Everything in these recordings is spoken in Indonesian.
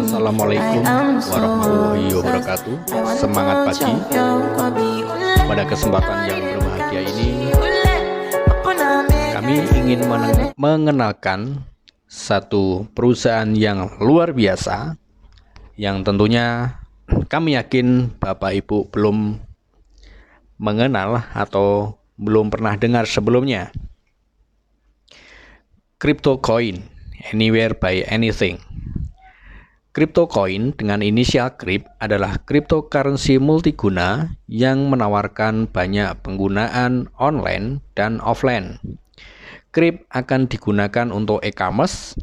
Assalamualaikum warahmatullahi wabarakatuh. Semangat pagi. Pada kesempatan yang berbahagia ini, kami ingin mengenalkan satu perusahaan yang luar biasa, yang tentunya kami yakin Bapak Ibu belum mengenal atau belum pernah dengar sebelumnya. CryptoCoin, Anywhere by Anything. CryptoCoin dengan inisial CRYP adalah cryptocurrency multiguna yang menawarkan banyak penggunaan online dan offline. CRYP akan digunakan untuk e-commerce,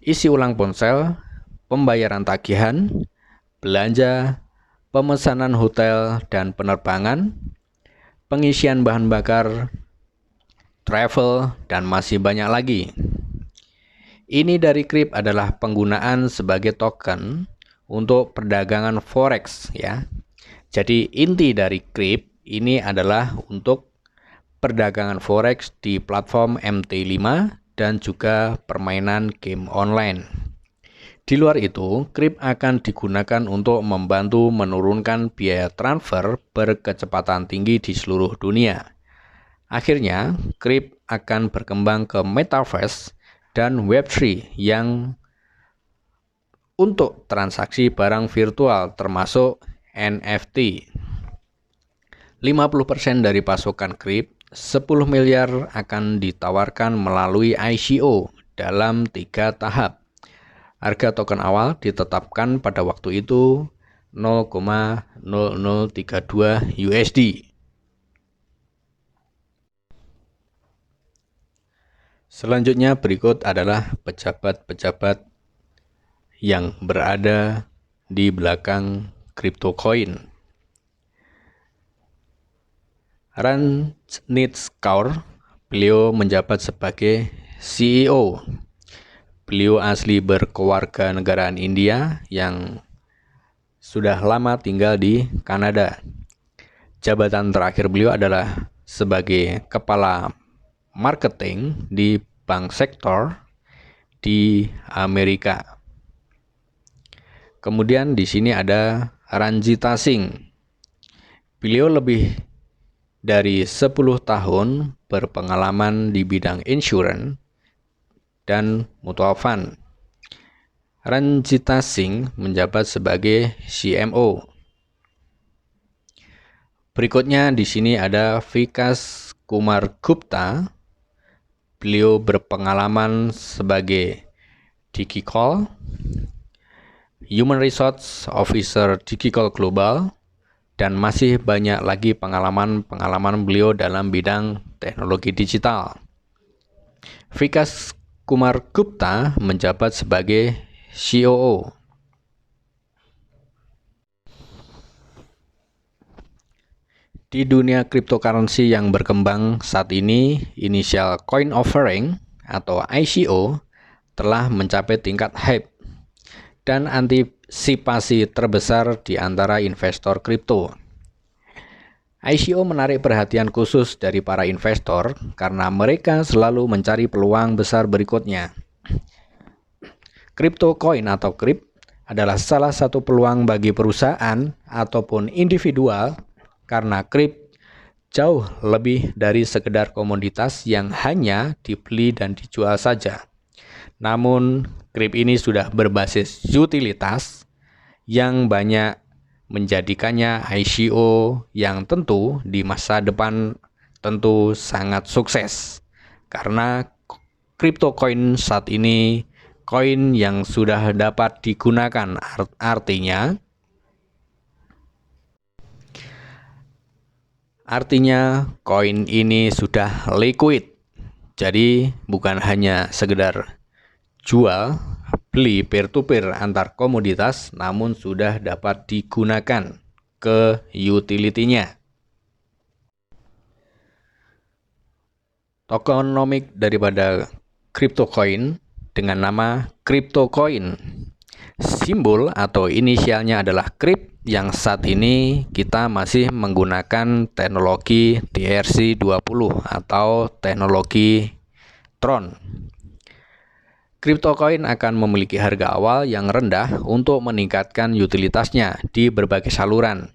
isi ulang ponsel, pembayaran tagihan, belanja, pemesanan hotel dan penerbangan, pengisian bahan bakar, travel, dan masih banyak lagi. Ini dari CRYP adalah penggunaan sebagai token untuk perdagangan forex ya. Jadi inti dari CRYP ini adalah untuk perdagangan forex di platform MT5 dan juga permainan game online. Di luar itu, CRYP akan digunakan untuk membantu menurunkan biaya transfer berkecepatan tinggi di seluruh dunia. Akhirnya, CRYP akan berkembang ke Metaverse dan Web3 yang untuk transaksi barang virtual termasuk NFT. 50% dari pasokan CRYP, 10 miliar akan ditawarkan melalui ICO dalam 3 tahap. Harga token awal ditetapkan pada waktu itu 0,0032 USD. Selanjutnya berikut adalah pejabat-pejabat yang berada di belakang CryptoCoin. Ranjit Kaur, beliau menjabat sebagai CEO. Beliau asli berkewarganegaraan India yang sudah lama tinggal di Kanada. Jabatan terakhir beliau adalah sebagai kepala marketing di bank sektor di Amerika. Kemudian di sini ada Ranjita Singh. Beliau lebih dari 10 tahun berpengalaman di bidang insurance dan mutual fund. Ranjita Singh menjabat sebagai CMO. Berikutnya di sini ada Vikas Kumar Gupta. Beliau berpengalaman sebagai Digicall, Human Resource Officer Digicall Global, dan masih banyak lagi pengalaman beliau dalam bidang teknologi digital. Vikas Kumar Gupta menjabat sebagai COO. Di dunia cryptocurrency yang berkembang saat ini, initial coin offering atau ICO telah mencapai tingkat hype dan antisipasi terbesar di antara investor kripto. ICO menarik perhatian khusus dari para investor karena mereka selalu mencari peluang besar berikutnya. CryptoCoin atau CRYP adalah salah satu peluang bagi perusahaan ataupun individual karena CRYP jauh lebih dari sekedar komoditas yang hanya dibeli dan dijual saja. Namun, CRYP ini sudah berbasis utilitas yang banyak menjadikannya ICO yang tentu di masa depan tentu sangat sukses. Karena CryptoCoin saat ini koin yang sudah dapat digunakan, Artinya koin ini sudah liquid. Jadi bukan hanya sekedar jual beli peer-to-peer antar komoditas, namun sudah dapat digunakan ke utility-nya. Tokenomik daripada CryptoCoin dengan nama CryptoCoin. Simbol atau inisialnya adalah CRYP yang saat ini kita masih menggunakan teknologi TRC20 atau teknologi Tron. CryptoCoin akan memiliki harga awal yang rendah untuk meningkatkan utilitasnya di berbagai saluran.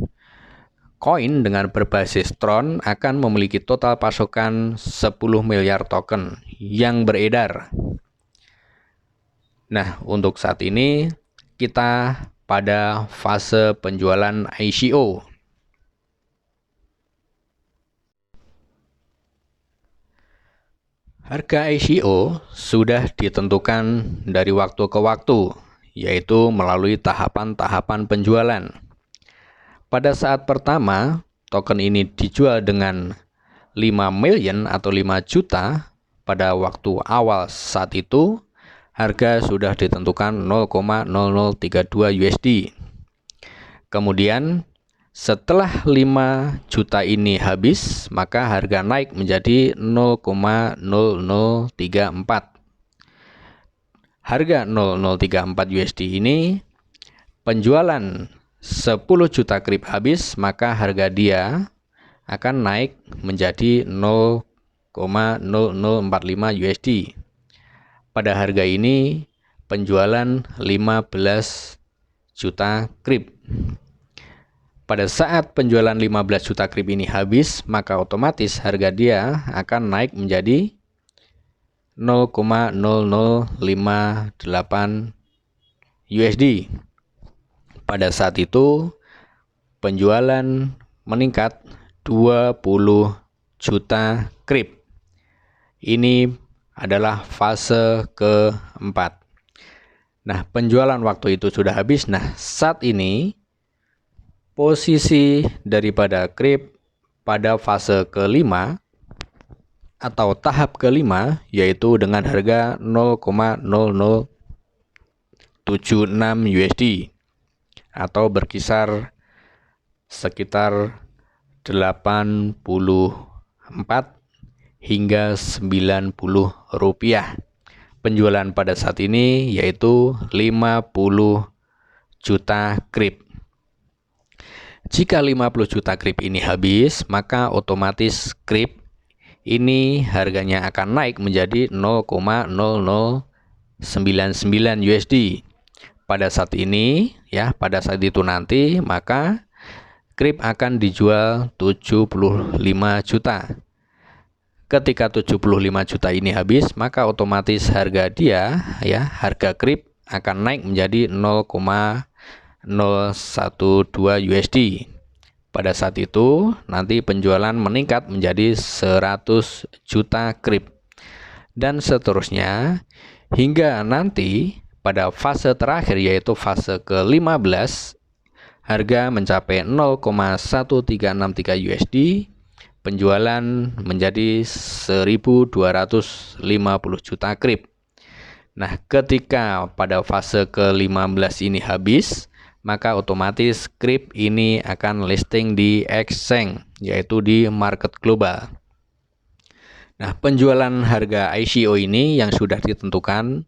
Koin dengan berbasis Tron akan memiliki total pasokan 10 miliar token yang beredar. Nah, untuk saat ini kita pada fase penjualan ICO. Harga ICO sudah ditentukan dari waktu ke waktu, yaitu melalui tahapan-tahapan penjualan. Pada saat pertama, token ini dijual dengan 5 million atau 5 juta pada waktu awal. Saat itu, harga sudah ditentukan 0,0032 USD. Kemudian, setelah 5 juta ini habis, maka harga naik menjadi 0,0034. Harga 0034 USD ini penjualan 10 juta krip habis, maka harga dia akan naik menjadi 0,0045 USD. Pada harga ini penjualan 15 juta krip. Pada saat penjualan 15 juta krip ini habis, maka otomatis harga dia akan naik menjadi 0,0058 USD. Pada saat itu penjualan meningkat 20 juta krip. Ini adalah fase keempat. Nah, penjualan waktu itu sudah habis. Nah, saat ini posisi daripada krip pada fase kelima atau tahap kelima, yaitu dengan harga 0,0076 USD atau berkisar sekitar 84 hingga 90 rupiah. Penjualan pada saat ini yaitu 50 juta krip. Jika 50 juta krip ini habis, maka otomatis krip ini harganya akan naik menjadi 0,0099 USD. Pada saat ini, pada saat itu nanti, maka krip akan dijual 75 juta. Ketika 75 juta ini habis, maka otomatis harga dia, harga krip akan naik menjadi 0,012 USD. Pada saat itu, nanti penjualan meningkat menjadi 100 juta krip. Dan seterusnya, hingga nanti pada fase terakhir yaitu fase ke-15, harga mencapai 0,1363 USD, penjualan menjadi 1.250 juta krip. Nah, ketika pada fase ke-15 ini habis, maka otomatis krip ini akan listing di exchange, yaitu di market global. Nah, penjualan harga ICO ini yang sudah ditentukan,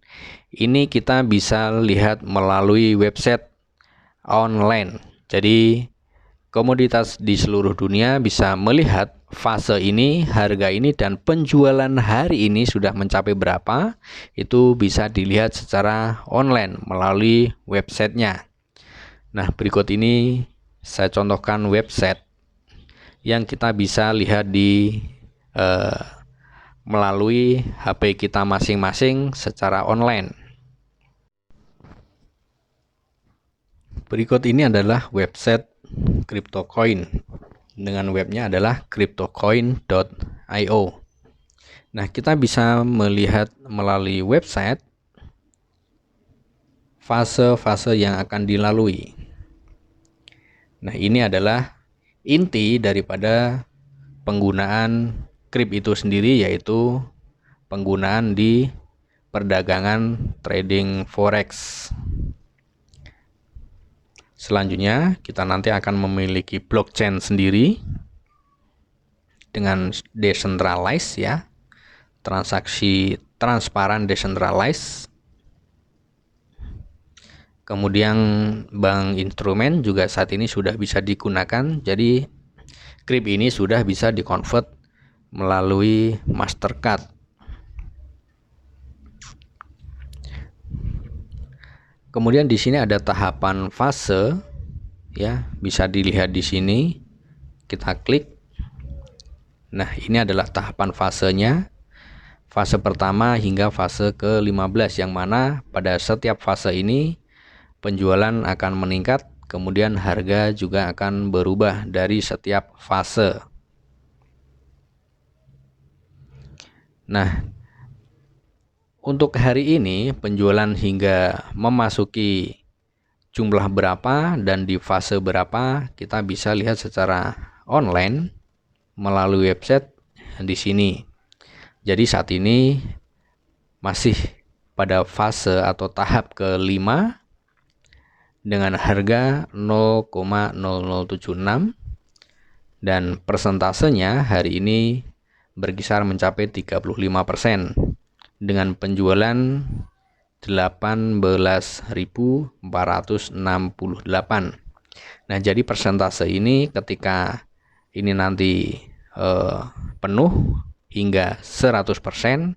ini kita bisa lihat melalui website online. Jadi, komoditas di seluruh dunia bisa melihat fase ini, harga ini, dan penjualan hari ini sudah mencapai berapa. Itu bisa dilihat secara online melalui websitenya. Nah, berikut ini saya contohkan website yang kita bisa lihat di melalui HP kita masing-masing secara online. Berikut ini adalah website CryptoCoin. Dengan webnya adalah cryptocoin.io. Nah, kita bisa melihat melalui website fase-fase yang akan dilalui. Nah, ini adalah inti daripada penggunaan krip itu sendiri, yaitu penggunaan di perdagangan trading forex. Selanjutnya, kita nanti akan memiliki blockchain sendiri dengan decentralized, transaksi transparan decentralized. Kemudian bank instrumen juga saat ini sudah bisa digunakan. Jadi krip ini sudah bisa dikonvert melalui Mastercard. Kemudian di sini ada tahapan fase, ya, bisa dilihat di sini. Kita klik. Nah, ini adalah tahapan fasenya. Fase pertama hingga fase ke-15, yang mana pada setiap fase ini penjualan akan meningkat, kemudian harga juga akan berubah dari setiap fase. Nah, untuk hari ini penjualan hingga memasuki jumlah berapa dan di fase berapa kita bisa lihat secara online melalui website di sini. Jadi saat ini masih pada fase atau tahap ke-5 dengan harga 0,0076 dan persentasenya hari ini berkisar mencapai 35% dengan penjualan 18.468. Nah, jadi persentase ini ketika ini nanti penuh hingga 100%,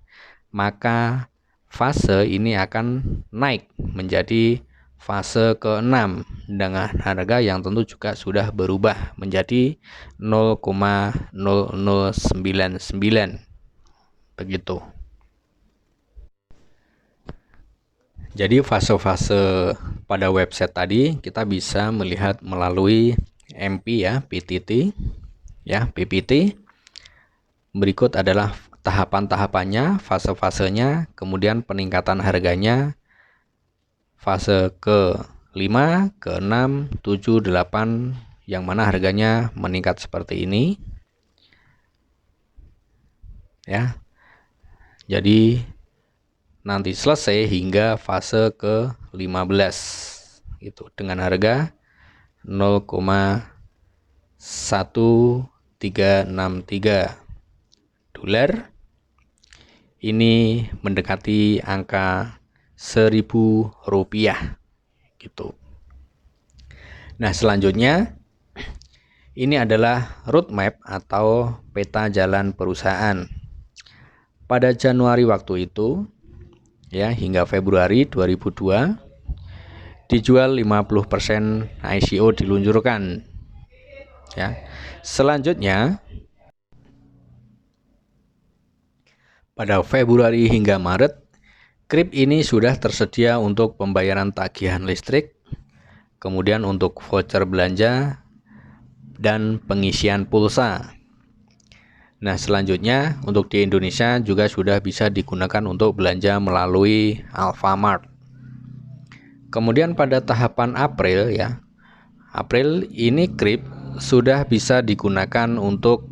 maka fase ini akan naik menjadi fase ke-6 dengan harga yang tentu juga sudah berubah menjadi 0,0099 begitu. Jadi fase-fase pada website tadi kita bisa melihat melalui MP, ya, PTT, ya, PPT. Berikut adalah tahapan-tahapannya, fase-fasenya, kemudian peningkatan harganya, fase ke-5, ke-6, 7, 8, yang mana harganya meningkat seperti ini. Ya. Jadi nanti selesai hingga fase ke-15 gitu dengan harga 0,1363 dolar. Ini mendekati angka 1.000 rupiah gitu. Nah, selanjutnya ini adalah roadmap atau peta jalan perusahaan. Pada Januari waktu itu, ya, hingga Februari 2002 dijual 50% ICO diluncurkan. Ya. Selanjutnya pada Februari hingga Maret, KRIP ini sudah tersedia untuk pembayaran tagihan listrik, kemudian untuk voucher belanja dan pengisian pulsa. Nah, selanjutnya untuk di Indonesia juga sudah bisa digunakan untuk belanja melalui Alfamart. Kemudian pada tahapan April, ya, April ini KRIP sudah bisa digunakan untuk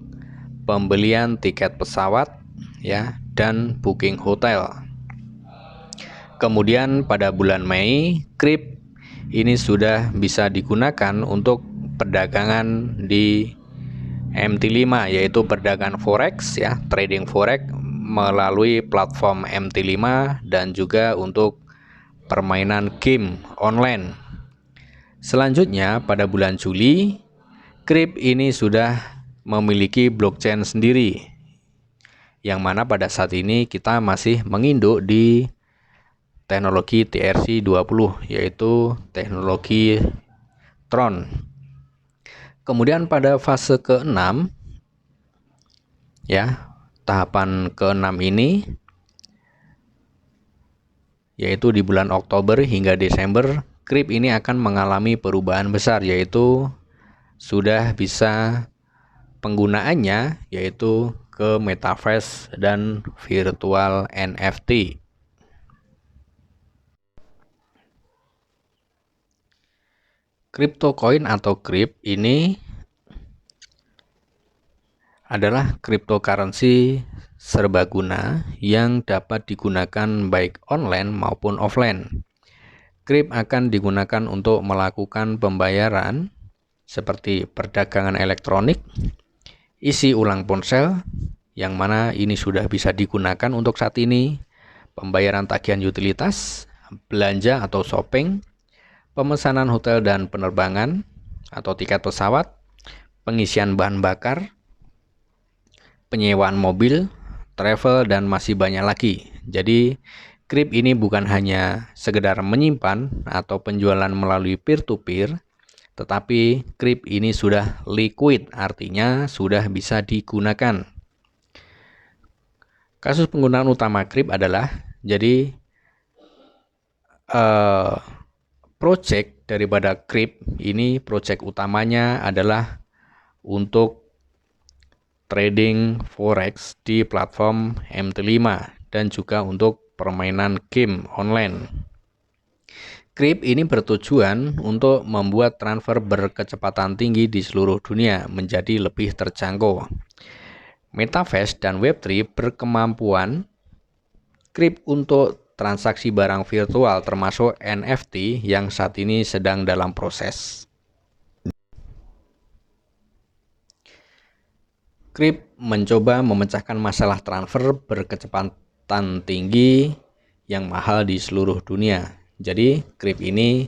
pembelian tiket pesawat, ya, dan booking hotel. Kemudian pada bulan Mei, KRIP ini sudah bisa digunakan untuk perdagangan di MT5, yaitu perdagangan forex, ya, trading forex melalui platform MT5 dan juga untuk permainan game online. Selanjutnya pada bulan Juli, KRIP ini sudah memiliki blockchain sendiri, yang mana pada saat ini kita masih menginduk di teknologi TRC20, yaitu teknologi Tron. Kemudian pada fase ke-6, ya, tahapan ke-6 ini yaitu di bulan Oktober hingga Desember, KRIP ini akan mengalami perubahan besar, yaitu sudah bisa penggunaannya yaitu ke metaverse dan virtual NFT. Cryptocoin atau KRIP ini adalah cryptocurrency serbaguna yang dapat digunakan baik online maupun offline. KRIP akan digunakan untuk melakukan pembayaran seperti perdagangan elektronik, isi ulang ponsel, yang mana ini sudah bisa digunakan untuk saat ini, pembayaran tagihan utilitas, belanja atau shopping, pemesanan hotel dan penerbangan atau tiket pesawat, pengisian bahan bakar, penyewaan mobil, travel, dan masih banyak lagi. Jadi Krip ini bukan hanya sekedar menyimpan atau penjualan melalui peer-to-peer, tetapi krip ini sudah liquid, artinya sudah bisa digunakan. Kasus penggunaan utama krip adalah, jadi project daripada krip ini, project utamanya adalah untuk trading forex di platform MT5 dan juga untuk permainan game online. Krip ini bertujuan untuk membuat transfer berkecepatan tinggi di seluruh dunia menjadi lebih terjangkau. Metaverse dan Web3 berkemampuan krip untuk transaksi barang virtual termasuk NFT yang saat ini sedang dalam proses. Krip mencoba memecahkan masalah transfer berkecepatan tinggi yang mahal di seluruh dunia. Jadi, krip ini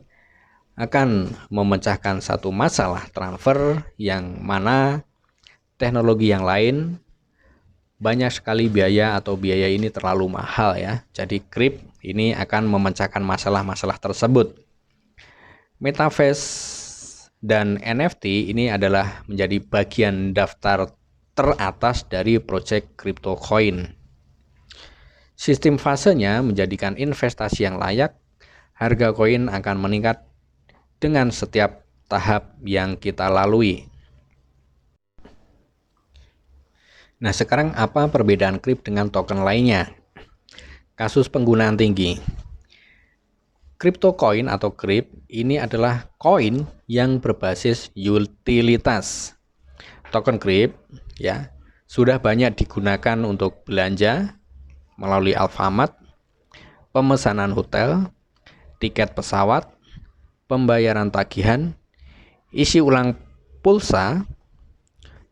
akan memecahkan satu masalah transfer yang mana teknologi yang lain banyak sekali biaya atau biaya ini terlalu mahal ya. Jadi, krip ini akan memecahkan masalah-masalah tersebut. Metaverse dan NFT ini adalah menjadi bagian daftar teratas dari project crypto coin. Sistem fasenya menjadikan investasi yang layak, harga koin akan meningkat dengan setiap tahap yang kita lalui. Nah, sekarang apa perbedaan krip dengan token lainnya? Kasus penggunaan tinggi. Crypto coin atau krip ini adalah koin yang berbasis utilitas. Token krip ya sudah banyak digunakan untuk belanja melalui Alfamart, pemesanan hotel, tiket pesawat, pembayaran tagihan, isi ulang pulsa,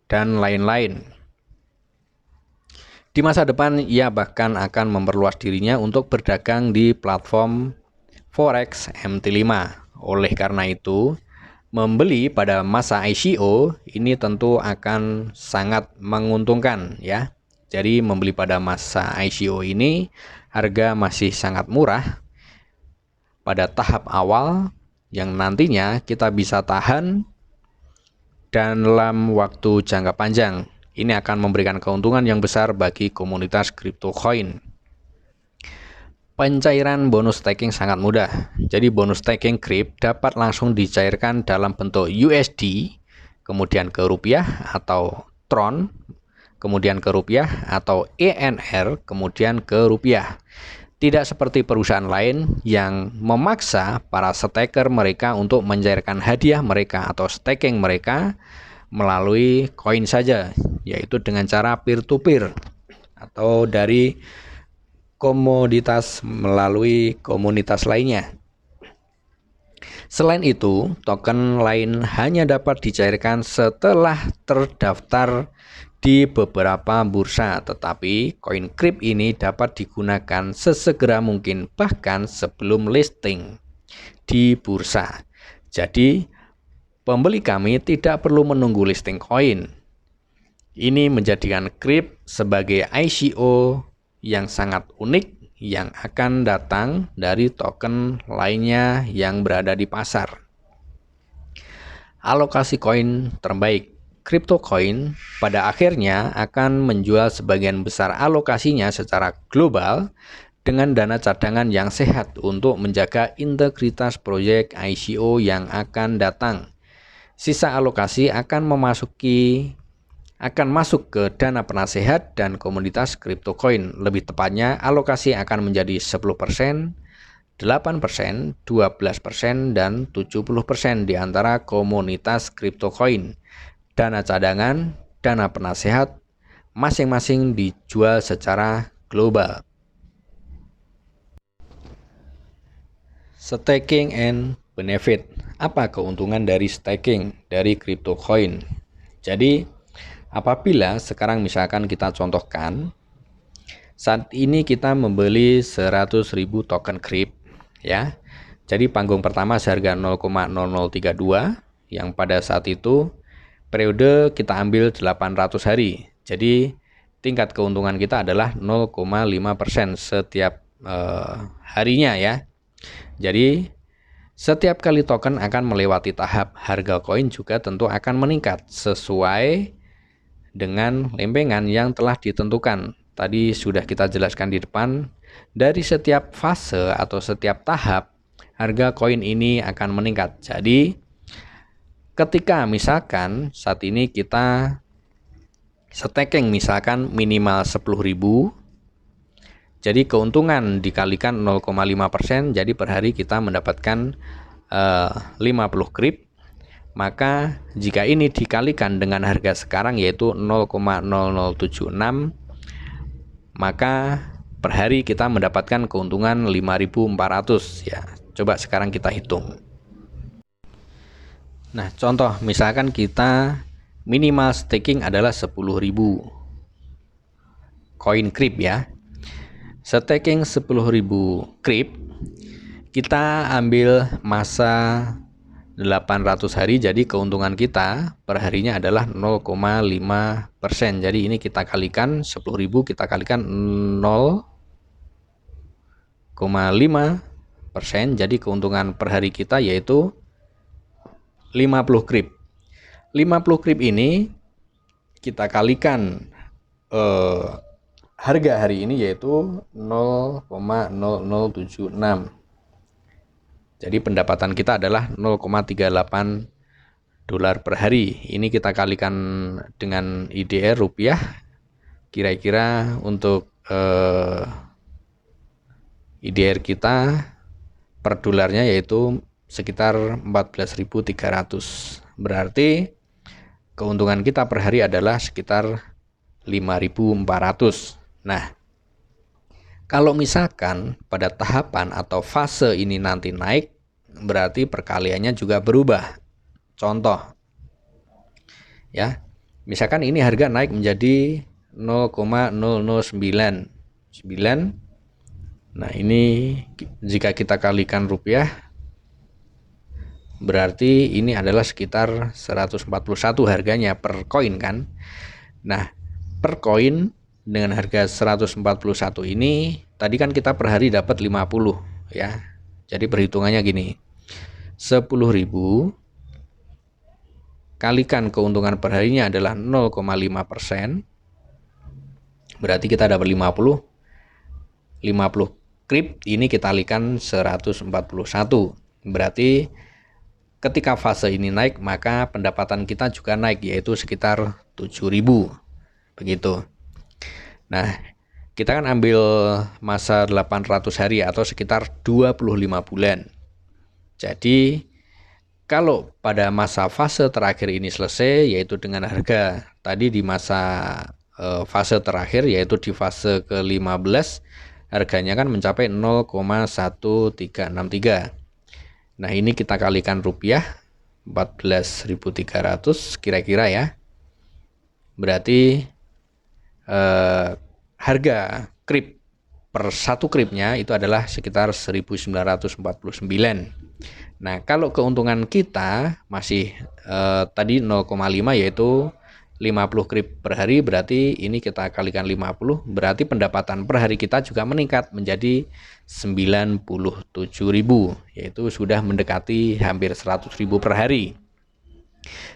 dan lain-lain. Di masa depan, ia bahkan akan memperluas dirinya untuk berdagang di platform Forex MT5. Oleh karena itu, membeli pada masa ICO ini tentu akan sangat menguntungkan ya. Jadi membeli pada masa ICO ini harga masih sangat murah pada tahap awal yang nantinya kita bisa tahan dan dalam waktu jangka panjang. Ini akan memberikan keuntungan yang besar bagi komunitas crypto coin. Pencairan bonus staking sangat mudah. Jadi bonus staking krip dapat langsung dicairkan dalam bentuk USD, kemudian ke rupiah atau Tron, kemudian ke rupiah atau ENR, kemudian ke rupiah. Tidak seperti perusahaan lain yang memaksa para staker mereka untuk mencairkan hadiah mereka atau staking mereka melalui koin saja, yaitu dengan cara peer-to-peer atau dari komoditas melalui komunitas lainnya. Selain itu, token lain hanya dapat dicairkan setelah terdaftar di beberapa bursa, tetapi koin krip ini dapat digunakan sesegera mungkin, bahkan sebelum listing di bursa. Jadi, pembeli kami tidak perlu menunggu listing koin. Ini menjadikan krip sebagai ICO yang sangat unik yang akan datang dari token lainnya yang berada di pasar. Alokasi koin terbaik. Crypto coin pada akhirnya akan menjual sebagian besar alokasinya secara global dengan dana cadangan yang sehat untuk menjaga integritas proyek ICO yang akan datang. Sisa alokasi akan masuk ke dana penasehat dan komunitas crypto coin. Lebih tepatnya, alokasi akan menjadi 10%, 8%, 12%, dan 70% di antara komunitas crypto coin. Dana cadangan, dana penasehat, masing-masing dijual secara global. Staking and benefit. Apa keuntungan dari staking dari crypto coin? Jadi, apabila sekarang misalkan kita contohkan, saat ini kita membeli 100.000 token krip ya. Jadi panggung pertama seharga 0,0032 yang pada saat itu periode kita ambil 800 hari. Jadi tingkat keuntungan kita adalah 0,5% setiap harinya ya. Jadi setiap kali token akan melewati tahap, harga koin juga tentu akan meningkat sesuai dengan lempengan yang telah ditentukan. Tadi sudah kita jelaskan di depan, dari setiap fase atau setiap tahap harga koin ini akan meningkat. Jadi ketika misalkan saat ini kita staking misalkan minimal 10.000, jadi keuntungan dikalikan 0,5%, jadi per hari kita mendapatkan 50 krip. Maka jika ini dikalikan dengan harga sekarang yaitu 0,0076, maka per hari kita mendapatkan keuntungan 5.400 ya. Coba sekarang kita hitung. Nah, contoh misalkan kita minimal staking adalah 10.000 koin krip ya. Staking 10.000 krip, kita ambil masa 800 hari, jadi keuntungan kita per harinya adalah 0,5%. Jadi ini kita kalikan 10.000, kita kalikan 0,5%, jadi keuntungan per hari kita yaitu 50 krip. 50 krip ini kita kalikan harga hari ini yaitu 0,0076. Jadi pendapatan kita adalah 0,38 dolar per hari. Ini kita kalikan dengan IDR rupiah. Kira-kira untuk IDR kita per dolarnya yaitu sekitar 14.300. Berarti keuntungan kita per hari adalah sekitar 5.400. Nah, kalau misalkan pada tahapan atau fase ini nanti naik, berarti perkaliannya juga berubah. Contoh, ya, misalkan ini harga naik menjadi 0,0099. Nah, ini jika kita kalikan rupiah, berarti ini adalah sekitar 141 harganya per koin kan. Nah, per koin dengan harga 141 ini, tadi kan kita per hari dapat 50 ya. Jadi perhitungannya gini, 10.000 kalikan keuntungan per harinya adalah 0,5%, berarti kita dapat 50 krip, ini kita kalikan 141. Berarti ketika fase ini naik, maka pendapatan kita juga naik, yaitu sekitar 7.000. Begitu. Nah, kita kan ambil masa 800 hari atau sekitar 25 bulan. Jadi, kalau pada masa fase terakhir ini selesai, yaitu dengan harga tadi di masa fase terakhir, yaitu di fase ke-15, harganya kan mencapai 0,1363. Nah, ini kita kalikan rupiah 14.300 kira-kira ya. Berarti harga krip per satu kripnya itu adalah sekitar 1.949. Nah, kalau keuntungan kita masih tadi 0,5 yaitu 50 krip per hari, berarti ini kita kalikan 50, berarti pendapatan per hari kita juga meningkat menjadi 97.000, yaitu sudah mendekati hampir 100.000 per hari.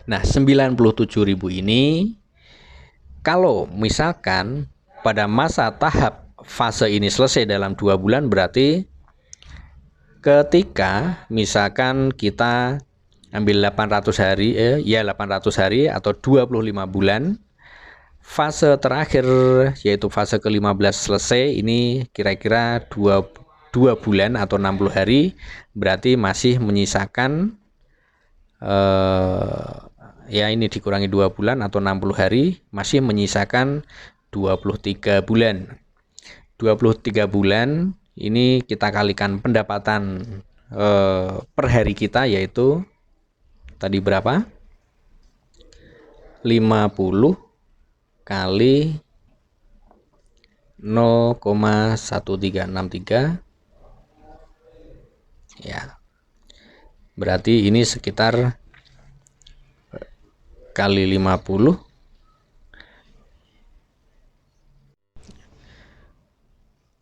Nah, 97.000 ini kalau misalkan pada masa tahap fase ini selesai dalam 2 bulan, berarti ketika misalkan kita ambil 800 hari 800 hari atau 25 bulan, fase terakhir yaitu fase ke-15 selesai, ini kira-kira 2 bulan atau 60 hari, berarti masih menyisakan ya ini dikurangi 2 bulan atau 60 hari, masih menyisakan 23 bulan. 23 bulan ini kita kalikan pendapatan per hari kita, yaitu tadi berapa? 50 kali 0,1363 ya. Berarti ini sekitar kali 50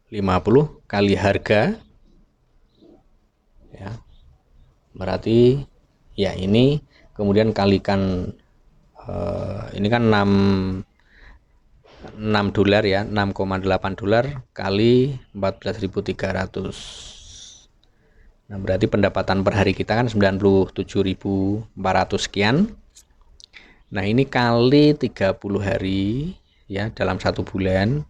50 kali harga ya, berarti ya ini kemudian kalikan ini kan 6 dolar ya, 6,8 dolar kali 14.300. Nah, berarti pendapatan per hari kita kan 97.400 sekian. Nah, ini kali 30 hari ya dalam 1 bulan.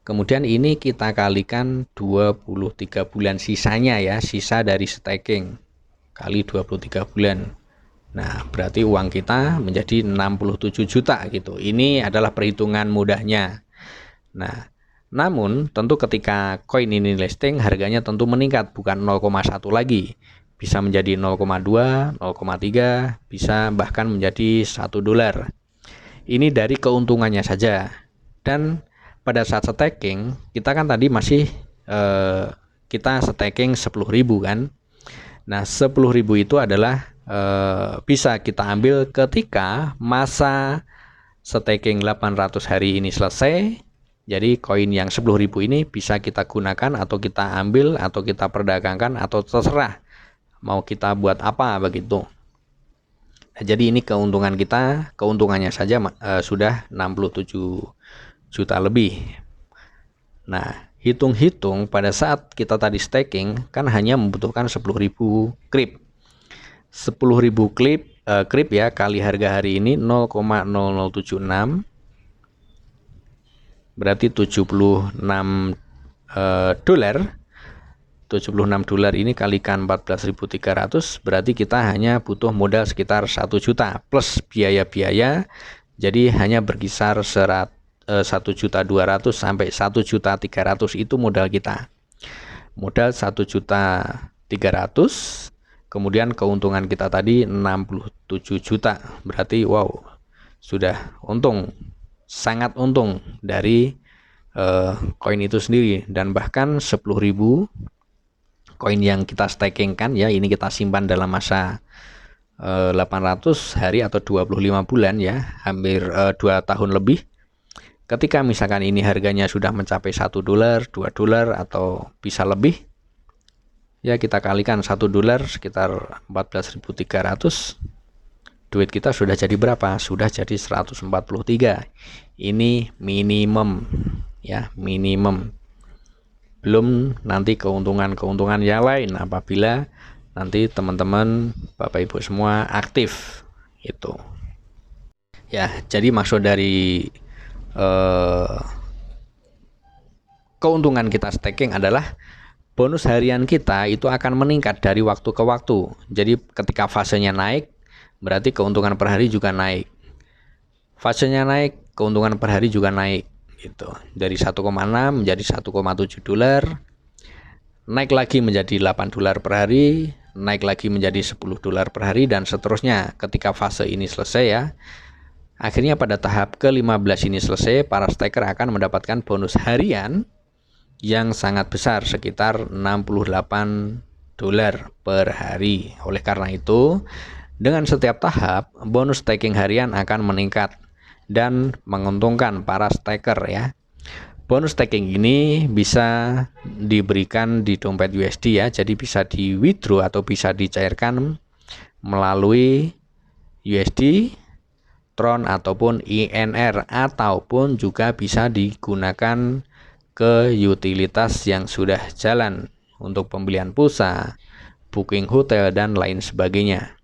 Kemudian ini kita kalikan 23 bulan sisanya ya, sisa dari staking kali 23 bulan. Nah, berarti uang kita menjadi 67 juta gitu. Ini adalah perhitungan mudahnya. Nah, namun tentu ketika koin ini listing harganya tentu meningkat, bukan 0,1 lagi. Bisa menjadi 0,2, 0,3, bisa bahkan menjadi 1 dolar. Ini dari keuntungannya saja. Dan pada saat staking, kita kan tadi masih kita staking 10.000 kan. Nah, 10.000 itu adalah bisa kita ambil ketika masa staking 800 hari ini selesai. Jadi koin yang 10.000 ini bisa kita gunakan atau kita ambil atau kita perdagangkan atau terserah mau kita buat apa begitu. Nah, jadi ini keuntungan kita, keuntungannya saja sudah 67 juta lebih. Nah, hitung-hitung pada saat kita tadi staking kan hanya membutuhkan 10.000 krip. 10.000 krip ya kali harga hari ini 0,0076 berarti 76 dolar. 76 dolar ini kalikan 14.300 berarti kita hanya butuh modal sekitar 1 juta plus biaya-biaya, jadi hanya berkisar 1.200.000 sampai 1.300.000 itu modal kita. Modal 1.300.000, kemudian keuntungan kita tadi 67 juta. Berarti wow, sudah untung, sangat untung dari koin itu sendiri. Dan bahkan 10.000 koin yang kita staking kan ya, ini kita simpan dalam masa 800 hari atau 25 bulan ya, hampir 2 tahun lebih. Ketika misalkan ini harganya sudah mencapai 1 dolar, 2 dolar atau bisa lebih, ya kita kalikan 1 dolar sekitar 14.300. Duit kita sudah jadi berapa? Sudah jadi 143. Ini minimum ya, minimum. Belum nanti keuntungan-keuntungan yang lain apabila nanti teman-teman Bapak Ibu semua aktif itu. Ya, jadi maksud dari keuntungan kita staking adalah bonus harian kita itu akan meningkat dari waktu ke waktu. Jadi ketika fasenya naik, berarti keuntungan per hari juga naik. Fasenya naik, keuntungan per hari juga naik gitu. Dari 1,6 menjadi 1,7 dolar, naik lagi menjadi 8 dolar per hari, naik lagi menjadi 10 dolar per hari, dan seterusnya ketika fase ini selesai ya. Akhirnya pada tahap ke-15 ini selesai, para staker akan mendapatkan bonus harian yang sangat besar, sekitar 68 dolar per hari. Oleh karena itu, dengan setiap tahap, bonus staking harian akan meningkat dan menguntungkan para staker ya. Bonus staking ini bisa diberikan di dompet USD ya, jadi bisa di withdraw atau bisa dicairkan melalui USD, Tron ataupun INR, ataupun juga bisa digunakan ke utilitas yang sudah jalan untuk pembelian pulsa, booking hotel, dan lain sebagainya.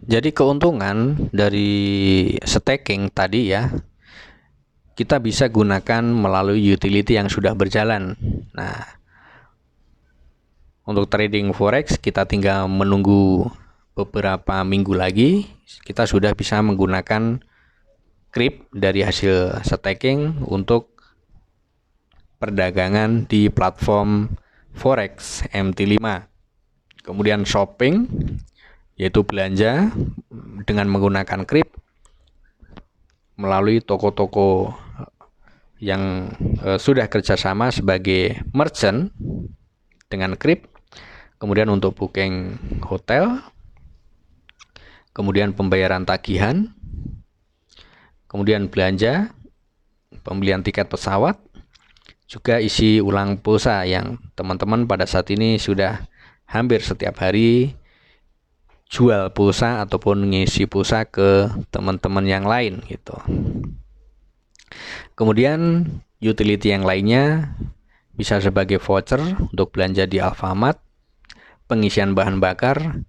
Jadi keuntungan dari staking tadi ya, kita bisa gunakan melalui utility yang sudah berjalan. Nah, untuk trading forex kita tinggal menunggu beberapa minggu lagi, kita sudah bisa menggunakan krip dari hasil staking untuk perdagangan di platform forex MT5. Kemudian shopping, yaitu belanja dengan menggunakan krip melalui toko-toko yang sudah kerjasama sebagai merchant dengan krip. Kemudian untuk booking hotel, kemudian pembayaran tagihan, kemudian belanja, pembelian tiket pesawat, juga isi ulang pulsa yang teman-teman pada saat ini sudah hampir setiap hari jual pulsa ataupun ngisi pulsa ke teman-teman yang lain gitu. Kemudian utility yang lainnya bisa sebagai voucher untuk belanja di Alfamart, pengisian bahan bakar,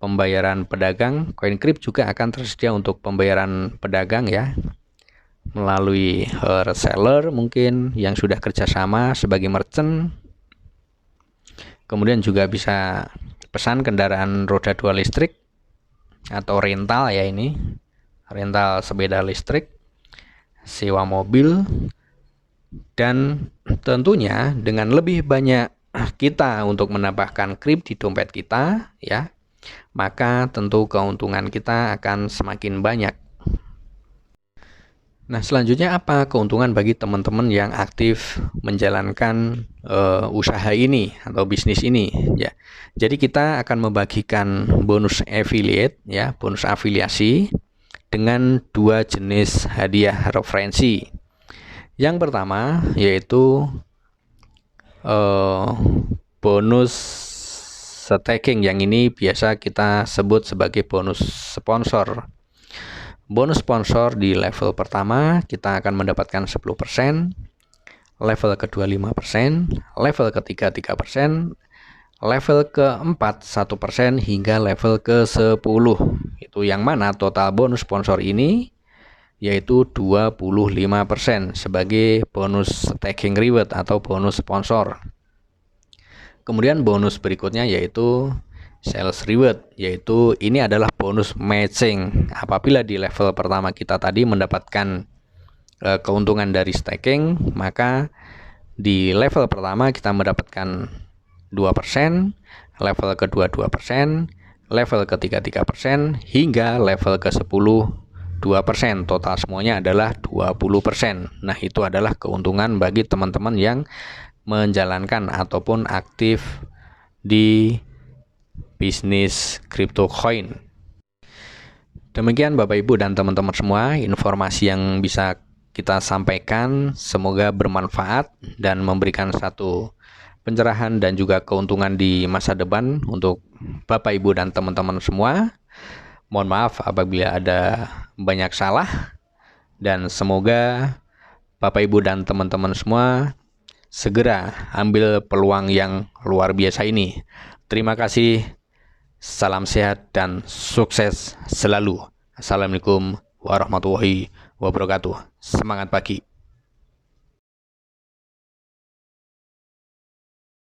pembayaran pedagang. CoinCrypt juga akan tersedia untuk pembayaran pedagang ya, melalui reseller mungkin yang sudah kerjasama sebagai merchant. Kemudian juga bisa pesan kendaraan roda 2 listrik atau rental ya, ini rental sepeda listrik, sewa mobil. Dan tentunya dengan lebih banyak kita untuk menambahkan Crypt di dompet kita ya, maka tentu keuntungan kita akan semakin banyak. Nah, selanjutnya apa keuntungan bagi teman-teman yang aktif menjalankan usaha ini atau bisnis ini ya. Jadi kita akan membagikan bonus affiliate ya, bonus afiliasi dengan 2 jenis hadiah referensi. Yang pertama yaitu bonus staking, yang ini biasa kita sebut sebagai bonus sponsor. Bonus sponsor di level pertama kita akan mendapatkan 10%, level kedua 5%, level ketiga 3%, level keempat 1%, hingga level ke-10. Itu yang mana total bonus sponsor ini yaitu 25% sebagai bonus staking reward atau bonus sponsor. Kemudian bonus berikutnya yaitu sales reward, yaitu ini adalah bonus matching. Apabila di level pertama kita tadi mendapatkan keuntungan dari staking, maka di level pertama kita mendapatkan 2%, level kedua 2%, level ketiga 3%, hingga level ke-10 2%. Total semuanya adalah 20%. Nah, itu adalah keuntungan bagi teman-teman yang menjalankan ataupun aktif di bisnis crypto coin. Demikian Bapak Ibu dan teman-teman semua informasi yang bisa kita sampaikan, semoga bermanfaat dan memberikan satu pencerahan dan juga keuntungan di masa depan untuk Bapak Ibu dan teman-teman semua. Mohon maaf apabila ada banyak salah, dan semoga Bapak Ibu dan teman-teman semua segera ambil peluang yang luar biasa ini. Terima kasih. Salam sehat dan sukses selalu. Assalamualaikum warahmatullahi wabarakatuh. Semangat pagi.